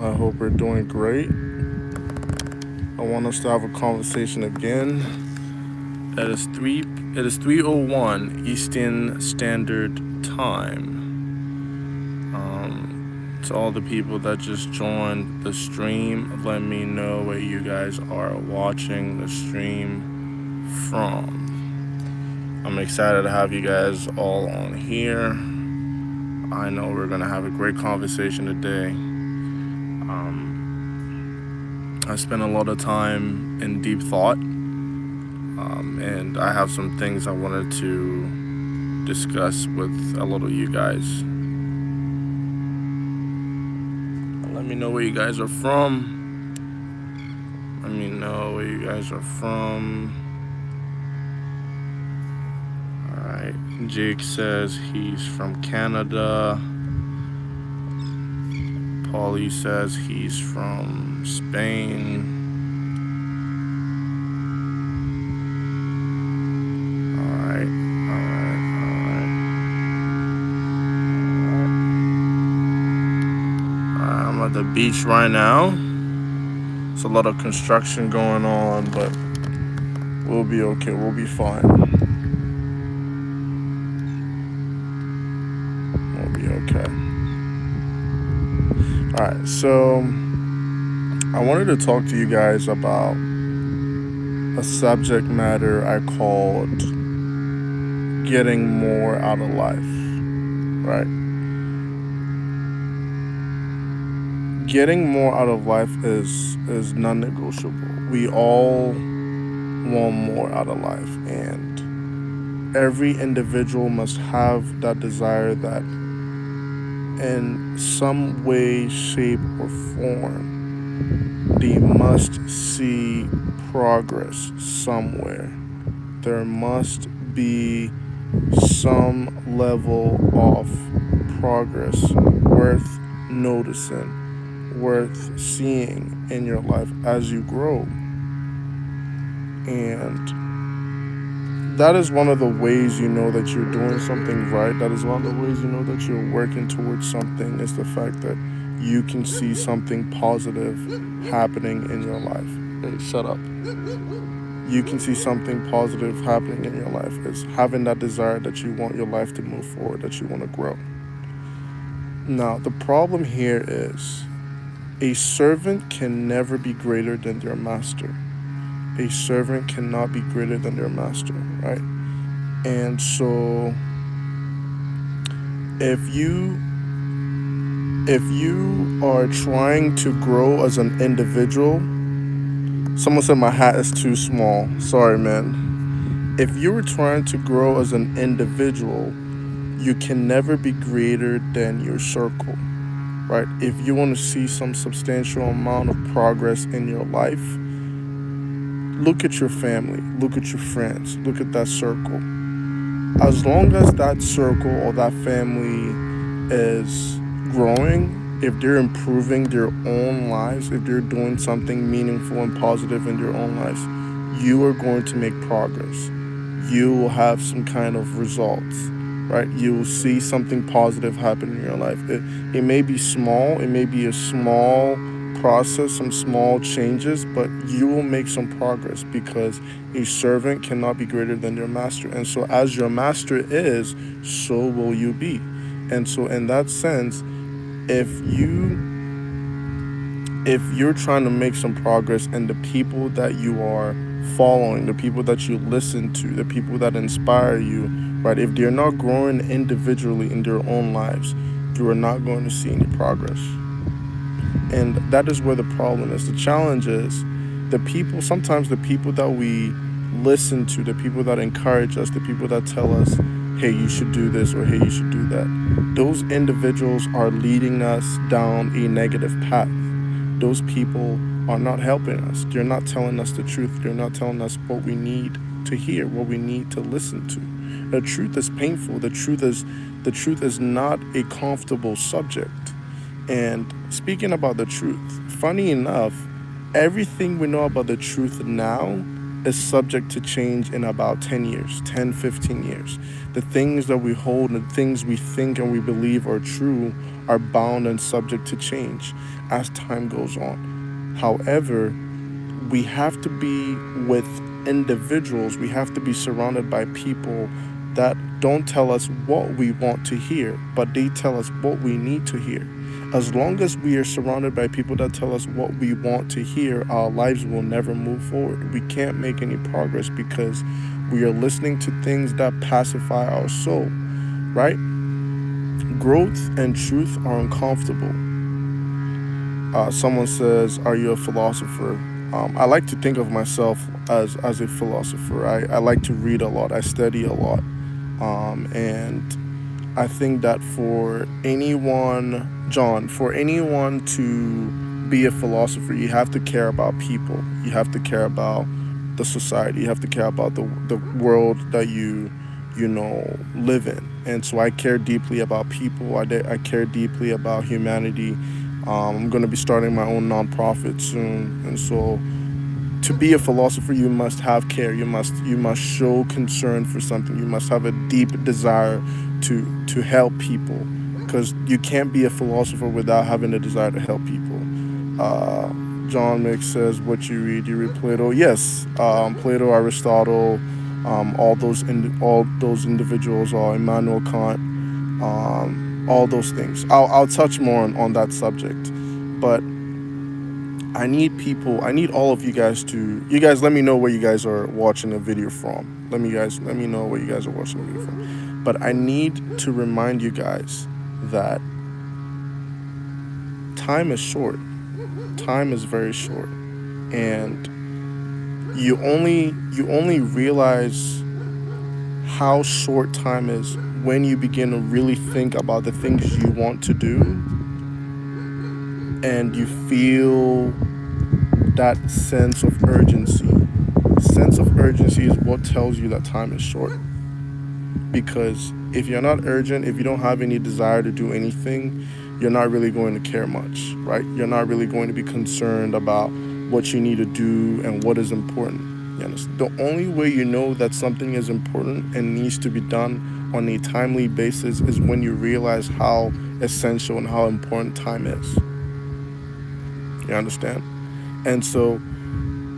I hope we're doing great. I want us to have a conversation again. It is 3:01 Eastern Standard Time. To all the people that just joined the stream, let me know where you guys are watching the stream from. I'm excited to have you guys all on here. I know we're gonna have a great conversation today. I spent a lot of time in deep thought, and I have some things I wanted to discuss with a lot of you guys. Let me know where you guys are from. Let me know where you guys are from. Alright, Jake says he's from Canada. Paulie says he's from Spain. I'm at the beach right now. There's a lot of construction going on, but we'll be okay. We'll be fine. We'll be okay. Alright, so I wanted to talk to you guys about a subject matter I called getting more out of life, right? Getting more out of life is non-negotiable. We all want more out of life, and every individual must have that desire that in some way, shape, or form they must see progress somewhere. There must be some level of progress worth noticing, worth seeing in your life as you grow. And that is one of the ways you know that you're doing something right. That is one of the ways you know that you're working towards something, is the fact that you can see something positive happening in your life. Hey, shut up. You can see something positive happening in your life, is having that desire that you want your life to move forward, that you want to grow. Now, the problem here is a servant can never be greater than their master. A servant cannot be greater than their master, right? And so if you are trying to grow as an individual, someone said my hat is too small. Sorry, man. If you were trying to grow as an individual, you can never be greater than your circle, right? If you want to see some substantial amount of progress in your life, look at your family, look at your friends, look at that circle. As long as that circle or that family is growing, if they're improving their own lives, if they're doing something meaningful and positive in their own lives, you are going to make progress. You will have some kind of results, right? You will see something positive happen in your life. It may be small, it may be a small process, some small changes, but you will make some progress, because a servant cannot be greater than their master. And so as your master is, so will you be. And so in that sense, if you're trying to make some progress, and the people that you are following, the people that you listen to, the people that inspire you, right, if they're not growing individually in their own lives, you are not going to see any progress. And that is where the problem is. The challenge is sometimes the people that we listen to, the people that encourage us, the people that tell us, hey, you should do this, or hey, you should do that, those individuals are leading us down a negative path. Those people are not helping us. They're not telling us the truth. They're not telling us what we need to hear, what we need to listen to. The truth is painful. The truth is not a comfortable subject. And speaking about the truth, funny enough, everything we know about the truth now is subject to change in about 10 years, 10, 15 years. The things that we hold and the things we think and we believe are true are bound and subject to change as time goes on. However, we have to be with individuals, we have to be surrounded by people that don't tell us what we want to hear, but they tell us what we need to hear. As long as we are surrounded by people that tell us what we want to hear, our lives will never move forward. We can't make any progress because we are listening to things that pacify our soul, right? Growth and truth are uncomfortable. Someone says, "Are you a philosopher?" I like to think of myself as a philosopher. I like to read a lot. I study a lot, and I think that for anyone, John, for anyone to be a philosopher, you have to care about people. You have to care about the society. You have to care about the world that you live in. And so I care deeply about people. I care deeply about humanity. I'm going to be starting my own nonprofit soon, and so to be a philosopher, you must have care. You must show concern for something. You must have a deep desire to help people, because you can't be a philosopher without having a desire to help people. Uh, John Mick says, "What you read? You read Plato?" Yes, Plato, Aristotle, all those individuals, or Immanuel Kant, all those things. I'll touch more on that subject, but I need all of you guys let me know where you guys are watching the video from. Let me know where you guys are watching the video from. But I need to remind you guys that time is short. Time is very short. And you only realize how short time is when you begin to really think about the things you want to do, and you feel that sense of urgency. Sense of urgency is what tells you that time is short. Because if you're not urgent, if you don't have any desire to do anything, you're not really going to care much, right? You're not really going to be concerned about what you need to do and what is important. You understand? The only way you know that something is important and needs to be done on a timely basis is when you realize how essential and how important time is. You understand? And so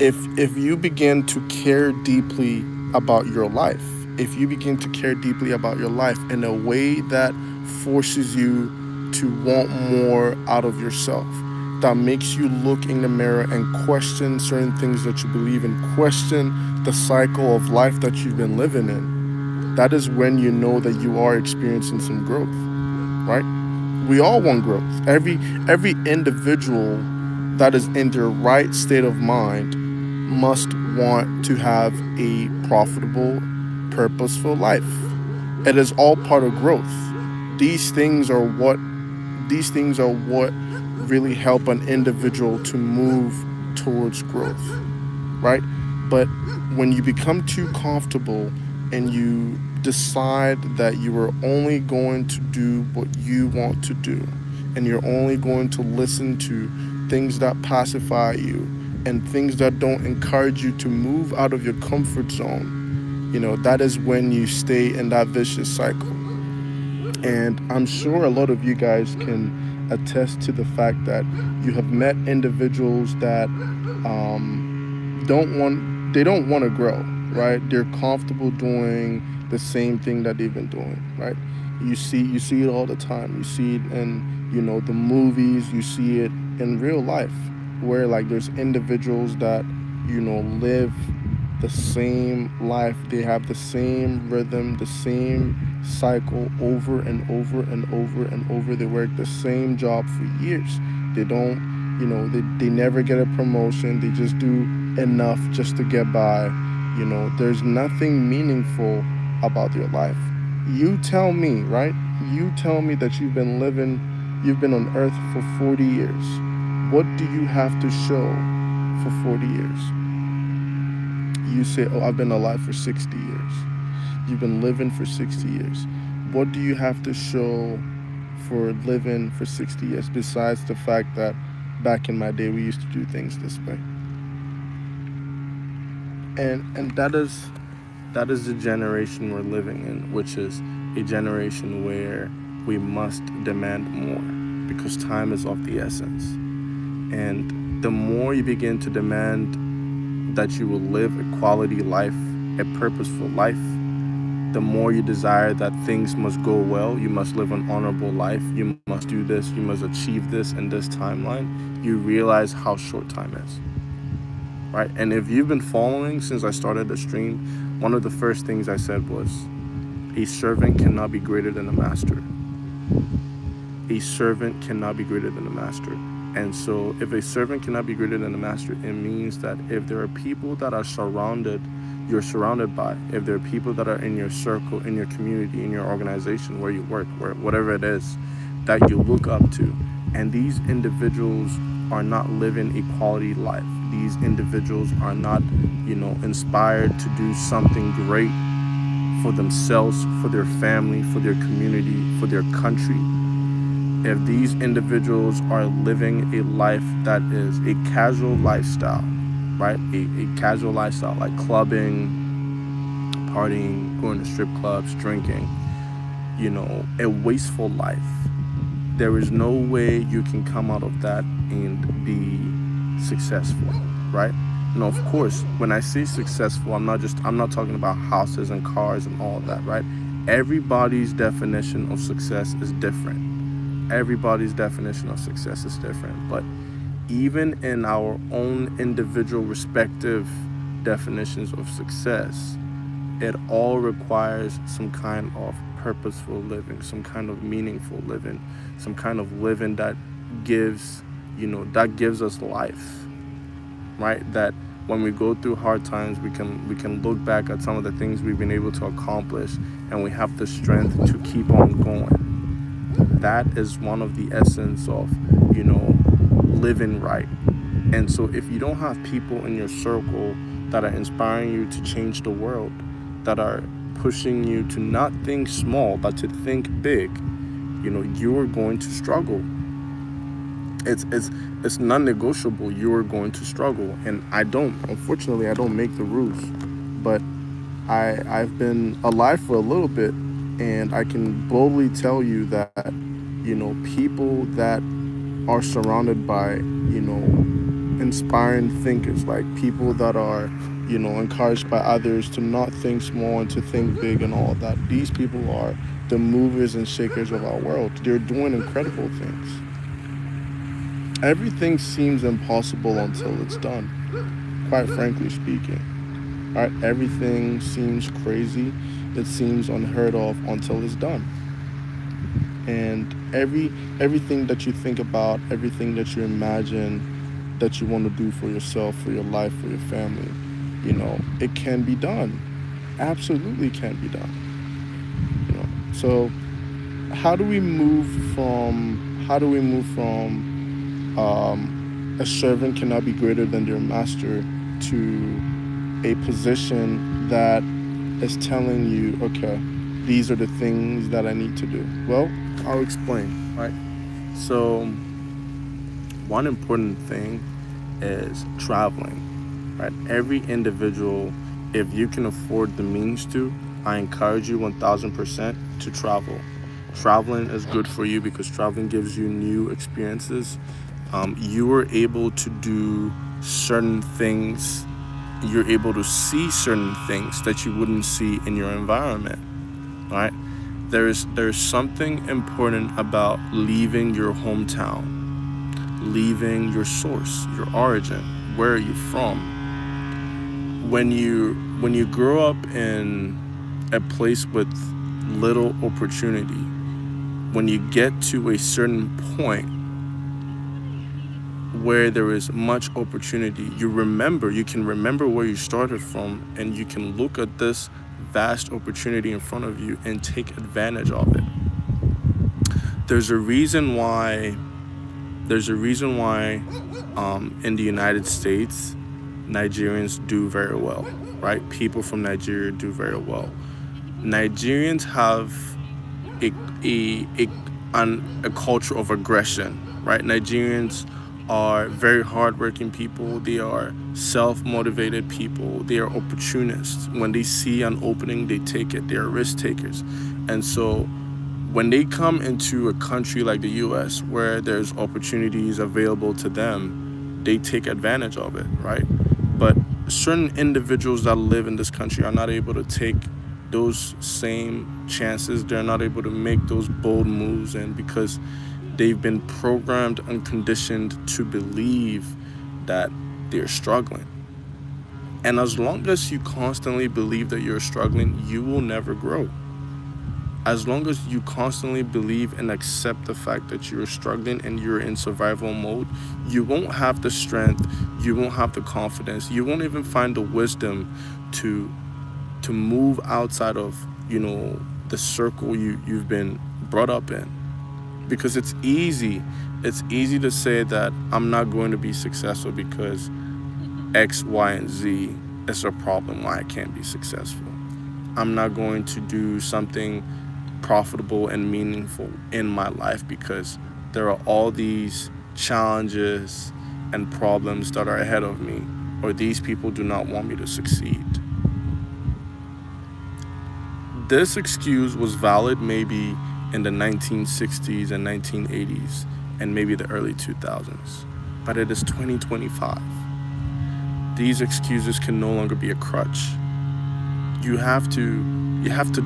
if you begin to care deeply about your life, if you begin to care deeply about your life in a way that forces you to want more out of yourself, that makes you look in the mirror and question certain things that you believe in, question the cycle of life that you've been living in, that is when you know that you are experiencing some growth, right? We all want growth. Every individual that is in their right state of mind must want to have a profitable, purposeful life. It is all part of growth. These things are what these things are what really help an individual to move towards growth, right? But when you become too comfortable and you decide that you are only going to do what you want to do, and you're only going to listen to things that pacify you and things that don't encourage you to move out of your comfort zone, that is when you stay in that vicious cycle. And I'm sure a lot of you guys can attest to the fact that you have met individuals that don't want to grow, right? They're comfortable doing the same thing that they've been doing, right? You see it all the time. You see it in the movies. You see it in real life, where like there's individuals that live the same life. They have the same rhythm, the same cycle over and over and over and over. They work the same job for years. They don't, they never get a promotion. They just do enough just to get by. There's nothing meaningful about your life. You tell me, right? You tell me that you've been on earth for 40 years. What do you have to show for 40 years? You say, "Oh, I've been alive for 60 years." You've been living for 60 years. What do you have to show for living for 60 years besides the fact that back in my day we used to do things this way? And that is the generation we're living in, which is a generation where we must demand more because time is of the essence. And the more you begin to demand that you will live a quality life, a purposeful life, the more you desire that things must go well, you must live an honorable life, you must do this, you must achieve this in this timeline, you realize how short time is, right? And if you've been following since I started the stream, one of the first things I said was, a servant cannot be greater than a master. A servant cannot be greater than a master. And so if a servant cannot be greater than a master, it means that if there are people that are you're surrounded by, if there are people that are in your circle, in your community, in your organization, where you work, where whatever it is that you look up to, and these individuals are not living a quality life. These individuals are not, inspired to do something great for themselves, for their family, for their community, for their country. If these individuals are living a life that is a casual lifestyle, right? A casual lifestyle like clubbing, partying, going to strip clubs, drinking, a wasteful life. There is no way you can come out of that and be successful, right? No, of course, when I say successful, I'm not talking about houses and cars and all of that, right? Everybody's definition of success is different. Everybody's definition of success is different. But even in our own individual respective definitions of success, it all requires some kind of purposeful living, some kind of meaningful living, some kind of living that gives us life, right? That when we go through hard times, we can look back at some of the things we've been able to accomplish, and we have the strength to keep on going. That is one of the essence of living right. And so if you don't have people in your circle that are inspiring you to change the world, that are pushing you to not think small but to think big, you're going to struggle. It's non-negotiable. You're going to struggle. And unfortunately I don't make the rules, but I've been alive for a little bit, and I can boldly tell you that people that are surrounded by inspiring thinkers, like people that are encouraged by others to not think small and to think big and all of that, these people are the movers and shakers of our world. They're doing incredible things. Everything seems impossible until it's done, quite frankly speaking. All right, everything seems crazy, it seems unheard of until it's done. And everything that you think about, everything that you imagine that you want to do for yourself, for your life, for your family, it can be done. Absolutely can be done. So how do we move from a servant cannot be greater than their master to a position that is telling you, okay, these are the things that I need to do? Well, I'll explain, right? So one important thing is traveling, right? Every individual, if you can afford the means to, I encourage you 1000% to travel. Traveling is good for you because traveling gives you new experiences. You are able to do certain things. You're able to see certain things that you wouldn't see in your environment, right? There's something important about leaving your hometown, leaving your source, your origin. Where are you from? When you grow up in a place with little opportunity, when you get to a certain point where there is much opportunity, you can remember where you started from, and you can look at this vast opportunity in front of you and take advantage of it. There's a reason why in the United States, Nigerians do very well, right? People from Nigeria do very well. Nigerians have a culture of aggression, right? Nigerians are very hardworking people. They are self-motivated people. They are opportunists. When they see an opening, they take it. They are risk takers. And so when they come into a country like the US where there's opportunities available to them, they take advantage of it, right? But certain individuals that live in this country are not able to take those same chances. They're not able to make those bold moves, and because they've been programmed and conditioned to believe that they're struggling. And as long as you constantly believe that you're struggling, you will never grow. As long as you constantly believe and accept the fact that you're struggling and you're in survival mode, you won't have the strength, you won't have the confidence, you won't even find the wisdom to move outside of, the circle you've been brought up in. Because it's easy to say that I'm not going to be successful because X, Y, and Z is a problem why I can't be successful. I'm not going to do something profitable and meaningful in my life because there are all these challenges and problems that are ahead of me, or these people do not want me to succeed. This excuse was valid maybe in the 1960s and 1980s and maybe the early 2000s, but it is 2025. These excuses can no longer be a crutch. You have to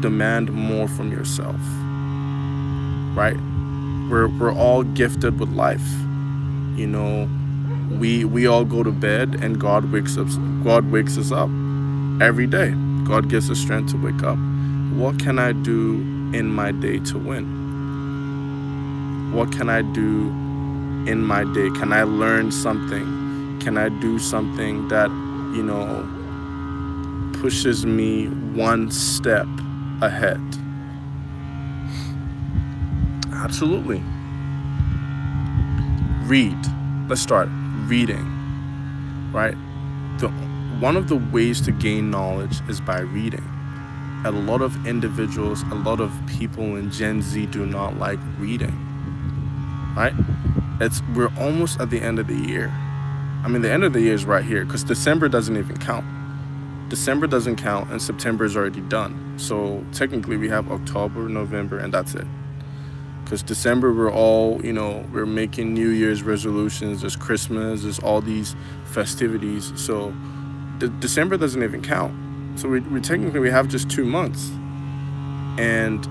demand more from yourself, right? We're all gifted with life. We all go to bed and God wakes us up every day. God gives us strength to wake up. What can I do in my day to win? What can I do in my day? Can I learn something? Can I do something that, pushes me one step ahead? Absolutely. Read. Let's start reading, right? One of the ways to gain knowledge is by reading. A lot of individuals, a lot of people in Gen Z do not like reading, right? We're almost at the end of the year. I mean, the end of the year is right here because December doesn't even count. December doesn't count and September is already done. So technically we have October, November, and that's it. Because December we're all, we're making New Year's resolutions. There's Christmas, there's all these festivities. So December doesn't even count. So we technically have just 2 months. And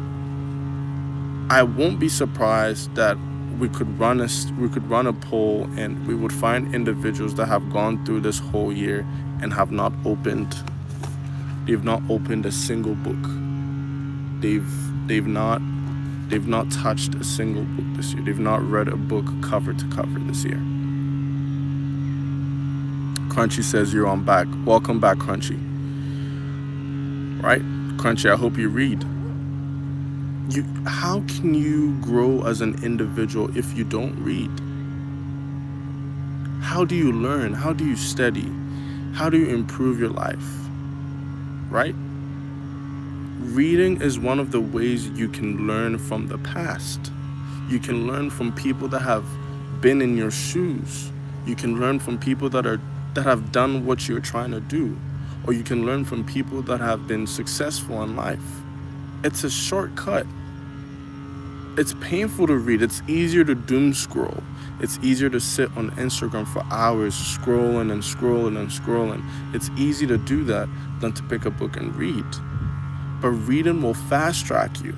I won't be surprised that we could run a poll and we would find individuals that have gone through this whole year and they've not opened a single book. They've not touched a single book this year. They've not read a book cover to cover this year. Crunchy says you're on back. Welcome back, Crunchy. Right? Crunchy, I hope you read. How can you grow as an individual if you don't read? How do you learn? How do you study? How do you improve your life? Right? Reading is one of the ways you can learn from the past. You can learn from people that have been in your shoes. You can learn from people that have done what you're trying to do. Or you can learn from people that have been successful in life. It's a shortcut. It's painful to read. It's easier to doom scroll. It's easier to sit on Instagram for hours scrolling and scrolling and scrolling. It's easy to do that than to pick a book and read. But reading will fast track you.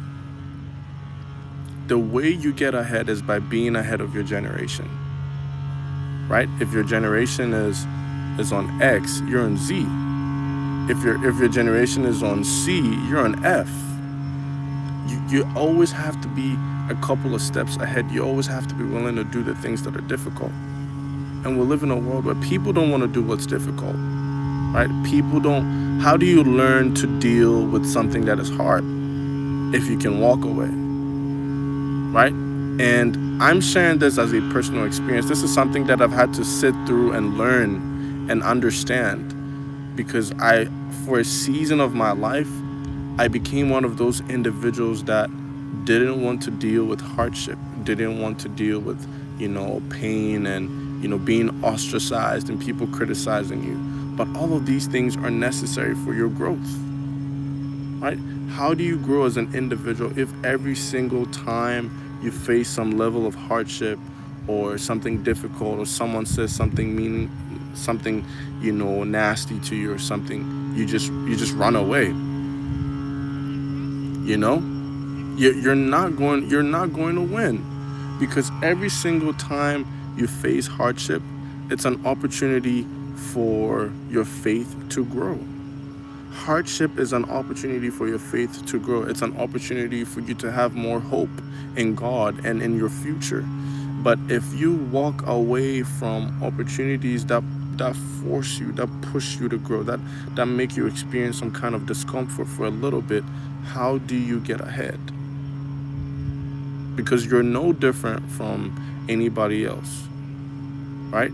The way you get ahead is by being ahead of your generation. Right? If your generation is on X, you're on Z. If your generation is on C, you're on F. You always have to be a couple of steps ahead. You always have to be willing to do the things that are difficult. And we live in a world where people don't want to do what's difficult, right? How do you learn to deal with something that is hard if you can walk away, right? And I'm sharing this as a personal experience. This is something that I've had to sit through and learn and understand, because for a season of my life, I became one of those individuals that didn't want to deal with hardship, didn't want to deal with, pain and being ostracized and people criticizing you. But all of these things are necessary for your growth, right? How do you grow as an individual if every single time you face some level of hardship or something difficult, or someone says something mean, something nasty to you or something, you just run away? You know, you're not going to win, because every single time you face hardship, it's an opportunity for your faith to grow. Hardship is an opportunity for your faith to grow. It's an opportunity for you to have more hope in God and in your future. But if you walk away from opportunities that force you, that push you to grow, that make you experience some kind of discomfort for a little bit, how do you get ahead? Because you're no different from anybody else, right?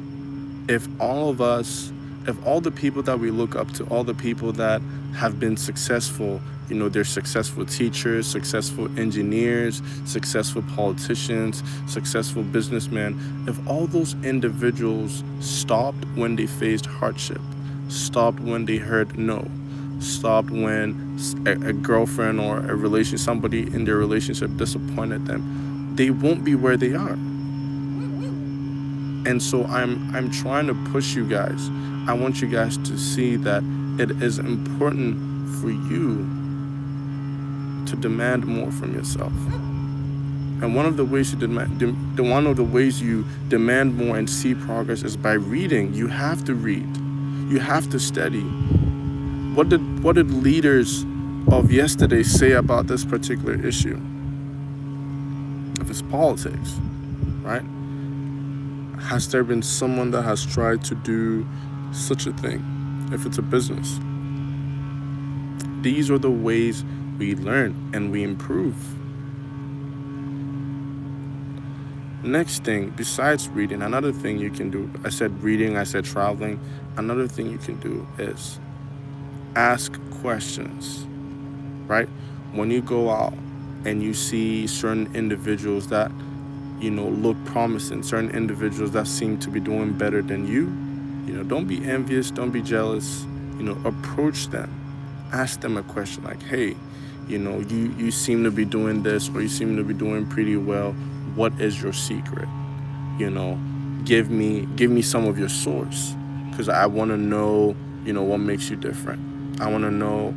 If all of us, if all the people that we look up to, all the people that have been successful, they're successful teachers, successful engineers, successful politicians, successful businessmen, if all those individuals stopped when they faced hardship, stopped when they heard no, stopped when a girlfriend or a relation, somebody in their relationship disappointed them, they won't be where they are. And so I'm trying to push you guys. I want you guys to see that it is important for you to demand more from yourself. And one of the ways you demand more and see progress is by reading. You have to read. You have to study. What did leaders of yesterday say about this particular issue? If it's politics, right? Has there been someone that has tried to do such a thing? If it's a business, these are the ways we learn and we improve. Next thing, besides reading, another thing you can do, I said reading, I said traveling, another thing you can do is ask questions, right? When you go out and you see certain individuals that look promising, certain individuals that seem to be doing better than you, don't be envious, don't be jealous, approach them, ask them a question like, hey, you seem to be doing this, or you seem to be doing pretty well. What is your secret? Give me some of your source, because I want to know, what makes you different. I want to know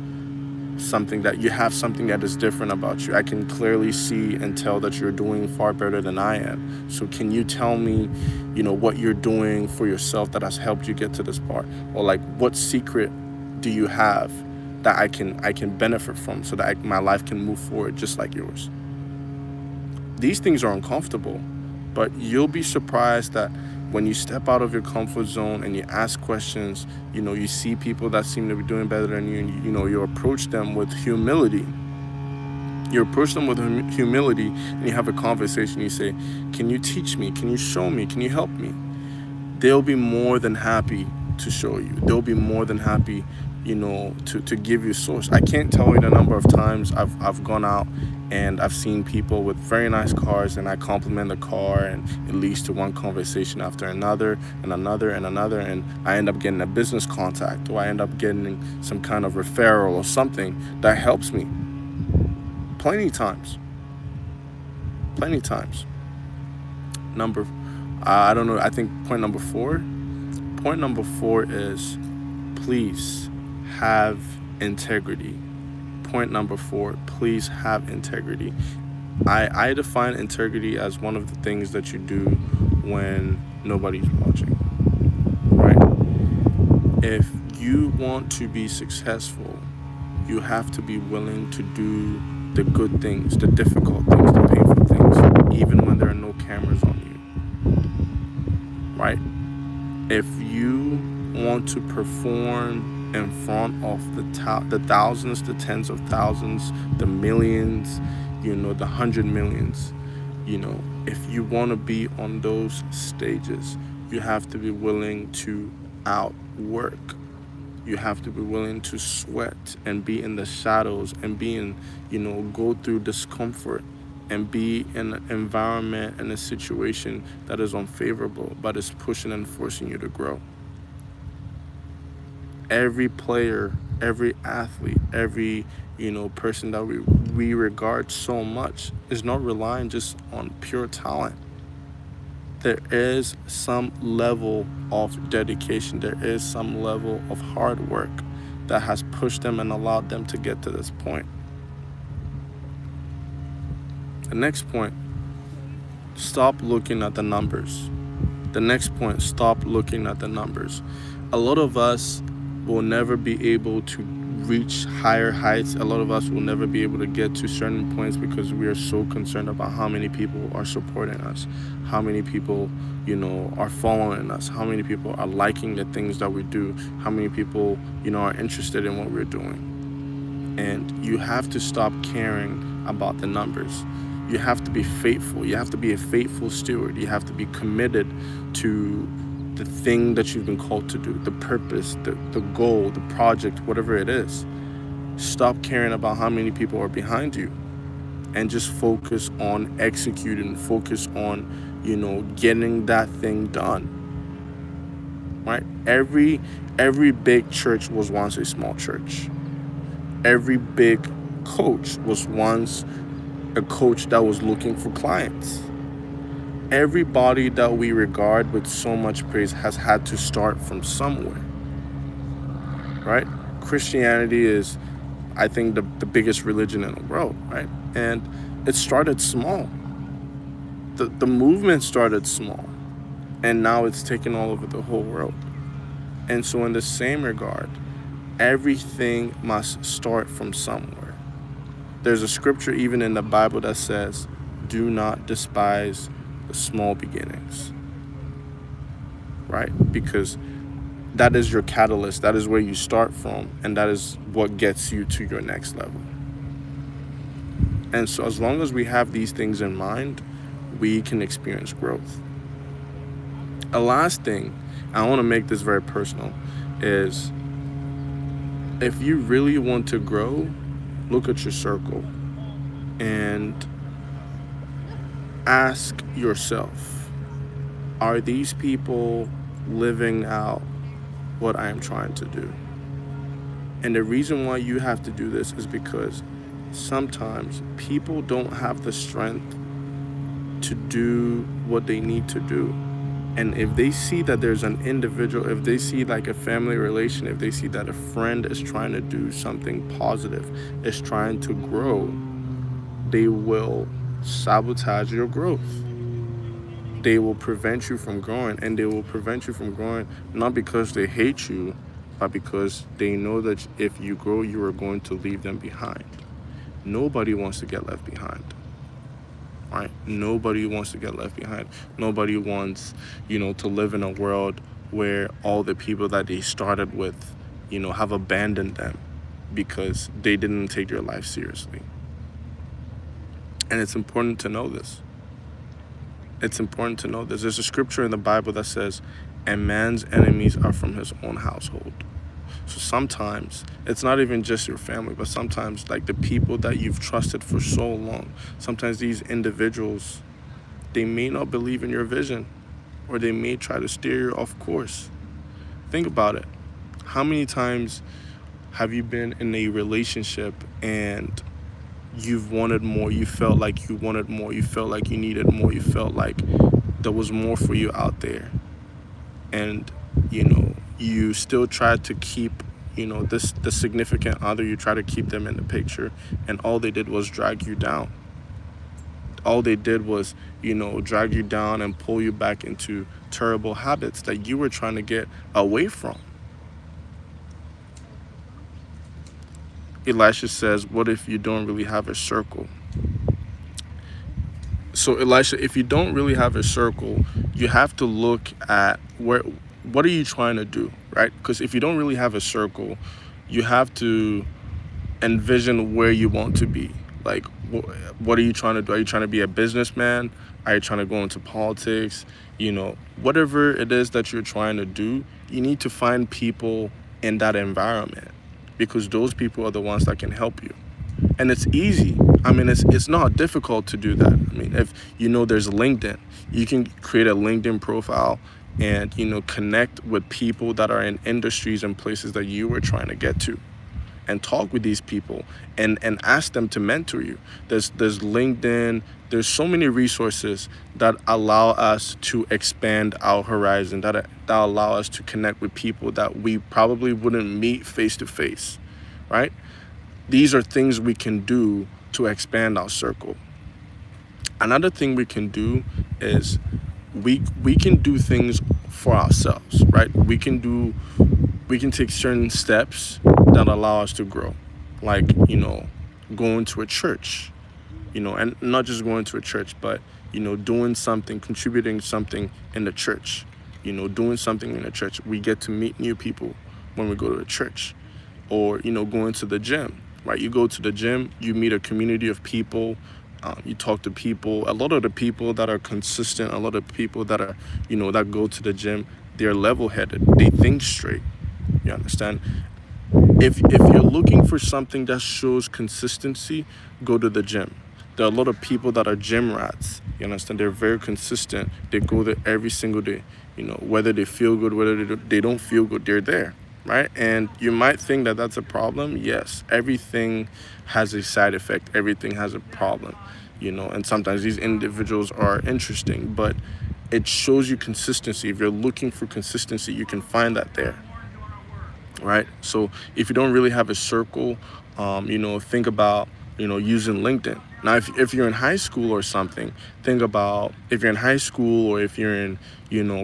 something that you have, something that is different about you. I can clearly see and tell that you're doing far better than I am. So can you tell me, what you're doing for yourself that has helped you get to this part? Or like, what secret do you have that I can benefit from, so that my life can move forward just like yours? These things are uncomfortable, but you'll be surprised that when you step out of your comfort zone and you ask questions, you see people that seem to be doing better than you, and you approach them with humility. You approach them with humility, and you have a conversation. You say, can you teach me? Can you show me? Can you help me? They'll be more than happy to show you. They'll be more than happy, to give you a source. I can't tell you the number of times I've gone out and I've seen people with very nice cars, and I compliment the car, and it leads to one conversation after another and another and another, and I end up getting a business contact, or I end up getting some kind of referral or something that helps me. Plenty times. I think point number 4. Point number 4 is, please have integrity. Point number 4, please have integrity. I define integrity as one of the things that you do when nobody's watching, right? If you want to be successful, you have to be willing to do the good things, the difficult things, the painful things, even when there are no cameras on you, right? If you want to perform in front of the thousands, the tens of thousands, the millions, the 100 millions, if you want to be on those stages, you have to be willing to outwork. You have to be willing to sweat and be in the shadows and go through discomfort and be in an environment and a situation that is unfavorable, but is pushing and forcing you to grow. Every player, every athlete, every person that we regard so much is not relying just on pure talent. There is some level of dedication, there is some level of hard work that has pushed them and allowed them to get to this point. The next point, stop looking at the numbers. The next point, stop looking at the numbers. A lot of us will never be able to reach higher heights. A lot of us will never be able to get to certain points because we are so concerned about how many people are supporting us, how many people, are following us, how many people are liking the things that we do, how many people, are interested in what we're doing. And you have to stop caring about the numbers. You have to be faithful. You have to be a faithful steward. You have to be committed to the thing that you've been called to do, the purpose, the goal, the project, whatever it is. Stop caring about how many people are behind you and just focus on executing, focus on, getting that thing done. Right? Every big church was once a small church. Every big coach was once a coach that was looking for clients. Everybody that we regard with so much praise has had to start from somewhere, right? Christianity is, I think, the biggest religion in the world, right? And it started small. The movement started small, and now it's taken all over the whole world. And so in the same regard, everything must start from somewhere. There's a scripture even in the Bible that says, do not despise the small beginnings, right? Because that is your catalyst. That is where you start from, and that is what gets you to your next level. And so as long as we have these things in mind, we can experience growth. A last thing, I want to make this very personal, is if you really want to grow, look at your circle and ask yourself, are these people living out what I am trying to do? And the reason why you have to do this is because sometimes people don't have the strength to do what they need to do. And if they see that there's an individual, if they see like a family relation, if they see that a friend is trying to do something positive, is trying to grow, they will sabotage your growth. They will prevent you from growing, and they will prevent you from growing not because they hate you, but because they know that if you grow, you are going to leave them behind. Nobody wants to get left behind. Right? Nobody wants to get left behind. Nobody wants, to live in a world where all the people that they started with, have abandoned them because they didn't take their life seriously. And it's important to know this. It's important to know this. There's a scripture in the Bible that says, and man's enemies are from his own household. So sometimes it's not even just your family, but sometimes like the people that you've trusted for so long, sometimes these individuals, they may not believe in your vision, or they may try to steer you off course. Think about it. How many times have you been in a relationship and you've wanted more? You felt like you wanted more. You felt like you needed more. You felt like there was more for you out there. And, you still try to keep, the significant other, you try to keep them in the picture, and all they did was drag you down. All they did was, drag you down and pull you back into terrible habits that you were trying to get away from. Elisha says, what if you don't really have a circle? So Elisha, if you don't really have a circle, you have to look at what are you trying to do, right? Because if you don't really have a circle, you have to envision where you want to be. Like, what are you trying to do? Are you trying to be a businessman? Are you trying to go into politics? Whatever it is that you're trying to do, you need to find people in that environment, because those people are the ones that can help you. And it's easy. I mean, it's not difficult to do that. I mean, if you know there's LinkedIn, you can create a LinkedIn profile and connect with people that are in industries and places that you were trying to get to, and talk with these people and ask them to mentor you. There's LinkedIn. There's so many resources that allow us to expand our horizon, that allow us to connect with people that we probably wouldn't meet face to face, right? These are things we can do to expand our circle. Another thing we can do is we can do things for ourselves, right? We can take certain steps that allow us to grow, like going to a church, and not just going to a church, but doing something, contributing something in the church, doing something in the church. We get to meet new people when we go to a church, or going to the gym, right? You go to the gym, you meet a community of people. You talk to people. A lot of the people that are consistent, a lot of people that are that go to the gym, they're level-headed, they think straight. You understand? If you're looking for something that shows consistency, go to the gym. There are a lot of people that are gym rats. You understand? They're very consistent. They go there every single day. Whether they feel good, whether they don't feel good, they're there, right? And you might think that that's a problem. Yes, everything has a side effect. Everything has a problem, and sometimes these individuals are interesting, but it shows you consistency. If you're looking for consistency, you can find that there, right? So if you don't really have a circle, think about using LinkedIn. Now if you're in high school or something, think about if you're in high school, or if you're in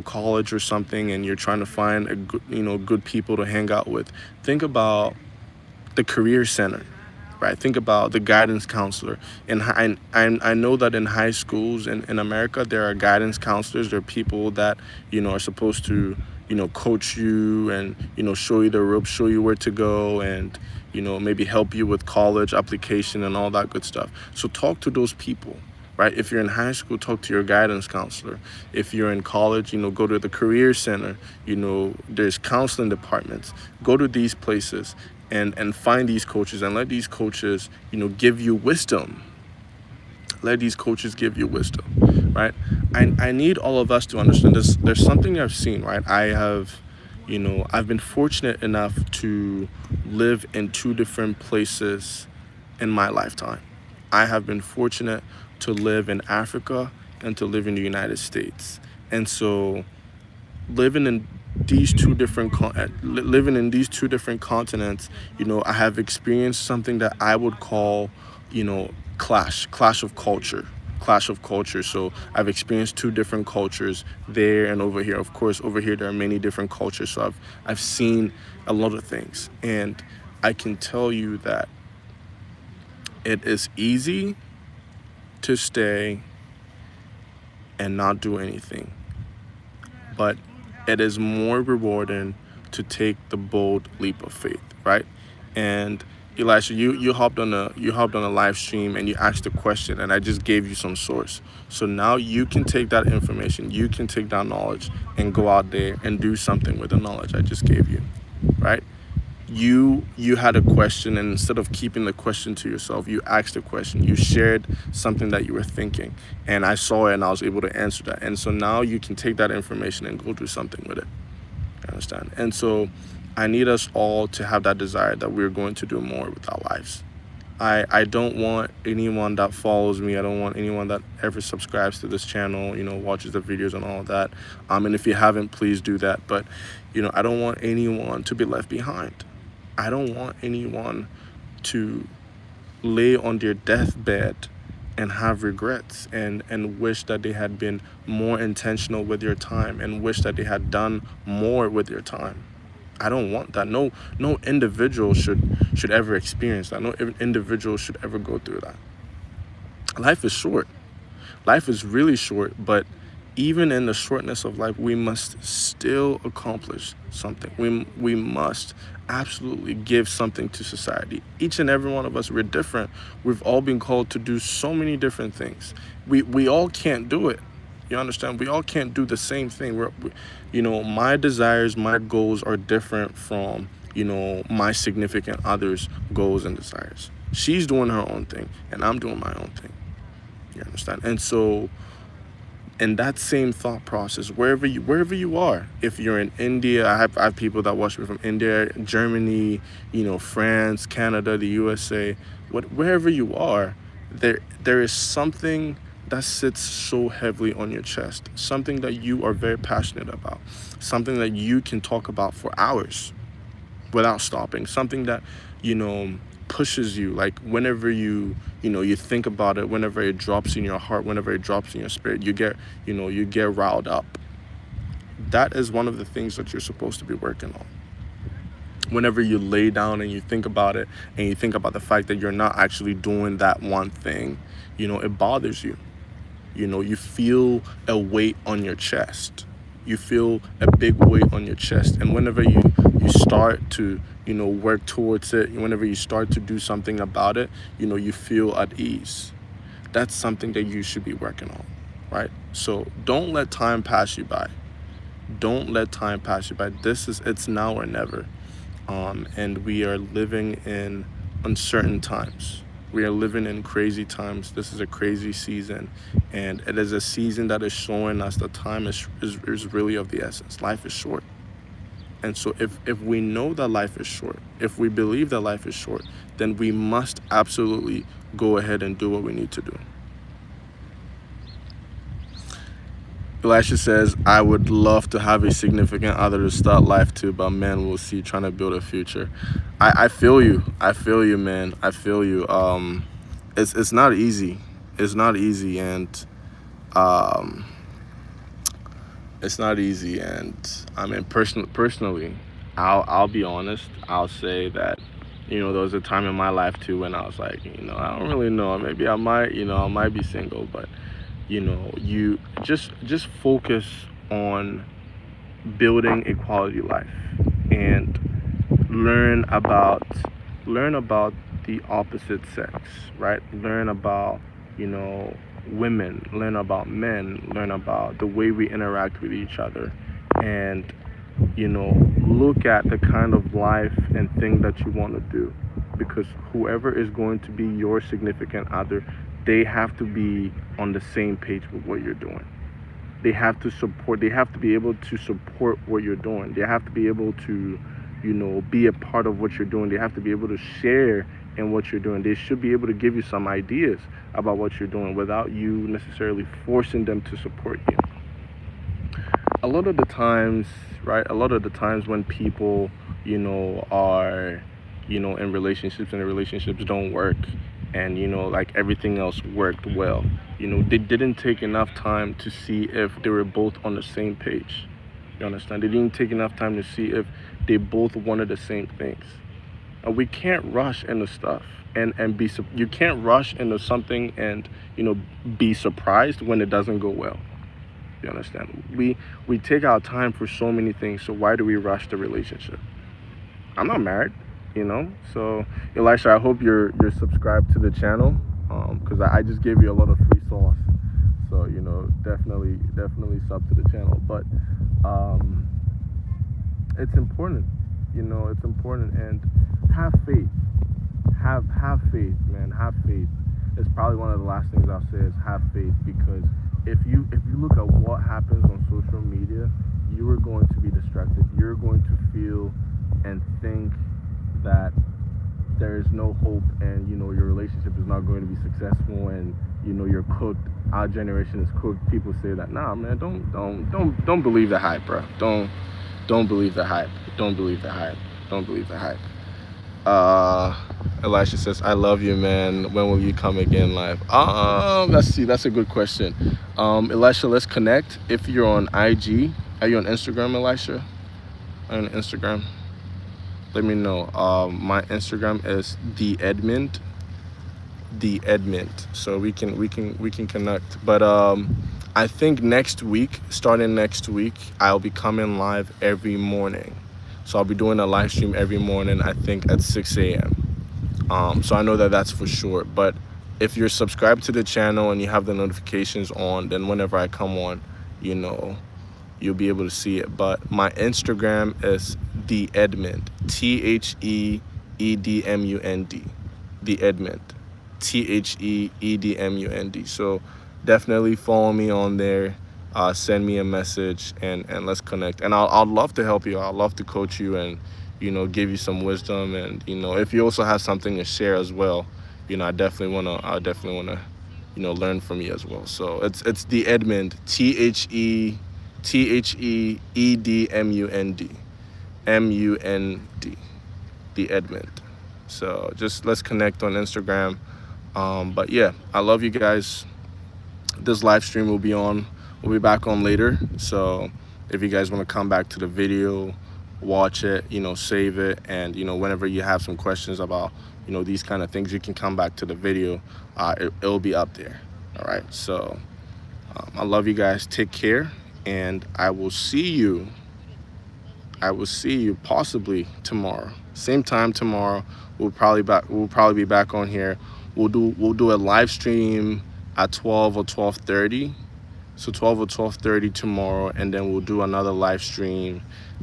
college or something, and you're trying to find a good good people to hang out with, think about the career center, right? Think about the guidance counselor. And I know that in high schools in America, there are guidance counselors. There are people that are supposed to coach you and show you the ropes, show you where to go, and maybe help you with college application and all that good stuff. So talk to those people, right? If you're in high school, talk to your guidance counselor. If you're in college, go to the career center. There's counseling departments. Go to these places and find these coaches, and let these coaches give you wisdom. Let these coaches give you wisdom, right? I need all of us to understand this. There's something I've seen, right? I've been fortunate enough to live in two different places in my lifetime. I have been fortunate to live in Africa and to live in the United States. And so living in these two different continents, I have experienced something that I would call, clash of culture. So I've experienced two different cultures there and over here. Of course, over here there are many different cultures. So I've seen a lot of things, and I can tell you that it is easy to stay and not do anything, but it is more rewarding to take the bold leap of faith, right? And Elisha, you hopped on a live stream and you asked a question, and I just gave you some source. So now you can take that information, you can take that knowledge, and go out there and do something with the knowledge I just gave you, right? You had a question, and instead of keeping the question to yourself, you asked a question. You shared something that you were thinking, and I saw it and I was able to answer that. And so now you can take that information and go do something with it. You understand? And so I need us all to have that desire that we're going to do more with our lives. I don't want anyone that follows me, I don't want anyone that ever subscribes to this channel, watches the videos and all of that. And if you haven't, please do that. But, I don't want anyone to be left behind. I don't want anyone to lay on their deathbed and have regrets and wish that they had been more intentional with their time and wish that they had done more with their time. I don't want that. No individual should ever experience that. No individual should ever go through that. Life is short. Life is really short, but even in the shortness of life, we must still accomplish something. We must absolutely give something to society. Each and every one of us, we're different. We've all been called to do so many different things. We all can't do it. You understand? We all can't do the same thing. My desires, my goals are different from, my significant others' goals and desires. She's doing her own thing, and I'm doing my own thing. You understand? And so, in that same thought process, wherever you are, if you're in India, I have people that watch me from India, Germany, France, Canada, the USA, wherever you are, there is something that sits so heavily on your chest, something that you are very passionate about, something that you can talk about for hours without stopping, something that pushes you, like whenever you think about it, whenever it drops in your heart, whenever it drops in your spirit, you get riled up. That is one of the things that you're supposed to be working on. Whenever you lay down and you think about it, and you think about the fact that you're not actually doing that one thing, it bothers you. You feel a weight on your chest. You feel a big weight on your chest. And whenever you start to, work towards it, whenever you start to do something about it, you feel at ease. That's something that you should be working on, right? So don't let time pass you by. Don't let time pass you by. It's now or never. And we are living in uncertain times. We are living in crazy times. This is a crazy season, and it is a season that is showing us that time is really of the essence. Life is short. And so if we know that life is short, if we believe that life is short, then we must absolutely go ahead and do what we need to do. Elisha says, I would love to have a significant other to start life to, but man, we'll see, trying to build a future. I feel you. I feel you, man. I feel you. It's not easy. It's not easy, and um, it's not easy. And I mean, personally, I'll be honest. I'll say that, there was a time in my life too when I was like, I don't really know. Maybe I might be single, but you just focus on building a quality life, and learn about the opposite sex, right? Learn about women, learn about men, learn about the way we interact with each other, and look at the kind of life and thing that you want to do, because whoever is going to be your significant other, they have to be on the same page with what you're doing. They have to be able to support what you're doing. They have to be able to be a part of what you're doing. They have to be able to share in what you're doing. They should be able to give you some ideas about what you're doing without you necessarily forcing them to support you. A lot of the times, right? A lot of the times when people, are, in relationships, and the relationships don't work, and like everything else worked well, they didn't take enough time to see if they were both on the same page. You understand? They didn't take enough time to see if they both wanted the same things. And we can't rush into stuff, and you can't rush into something and be surprised when it doesn't go well. You understand? We take our time for so many things, so why do we rush the relationship? I'm not married, so Elisha, I hope you're subscribed to the channel, because I just gave you a lot of free sauce, so definitely sub to the channel. But it's important, it's important. And have faith. Have faith, man. Have faith. It's probably one of the last things I'll say is have faith, because if you look at what happens on social media, you are going to be distracted. You're going to feel and think that there is no hope, and your relationship is not going to be successful, and you're cooked. Our generation is cooked. People say that. Nah, man, don't believe the hype, bro. Don't believe the hype. Don't believe the hype. Don't believe the hype. Elisha says, I love you, man. When will you come again live? Let's see. That's a good question. Elisha, let's connect. If you're on IG, are you on Instagram, Elisha? Are you on Instagram? Let me know. My Instagram is the Edmund. So we can connect. But I think starting next week, I'll be coming live every morning. So I'll be doing a live stream every morning, I think at 6 a.m. So I know that's for sure. But if you're subscribed to the channel and you have the notifications on, then whenever I come on, you'll be able to see it. But my Instagram is the Edmund, TheEdmund. The Edmund, THEEDMUND. So definitely follow me on there. Send me a message, and let's connect. And I'd love to help you. I'd love to coach you and give you some wisdom. And if you also have something to share as well, I definitely wanna learn from you as well. So it's the Edmund, THEEDMUND, the Edmund. So just let's connect on Instagram. But yeah, I love you guys. This live stream will be on. We'll be back on later. So if you guys want to come back to the video, watch it, save it, and whenever you have some questions about these kind of things, you can come back to the video. It'll be up there. All right. So I love you guys. Take care, and I will see you possibly tomorrow. Same time tomorrow. We'll probably be back on here. We'll do a live stream at 12 or 12:30. So 12 or 12:30 tomorrow, and then we'll do another live stream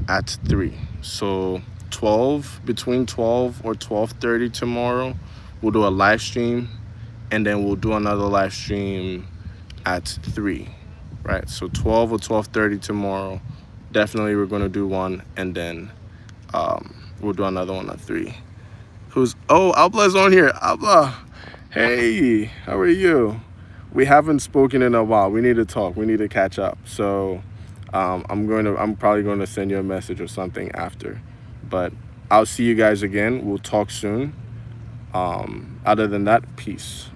at 3. So between 12 or 12:30 tomorrow, we'll do a live stream, and then we'll do another live stream at 3. Right? So 12 or 12:30 tomorrow. Definitely we're going to do one, and then we'll do another one at 3. Abla's on here. Abla, hey, how are you? We haven't spoken in a while. We need to talk. We need to catch up. So I'm probably going to send you a message or something after. But I'll see you guys again. We'll talk soon. Other than that, peace.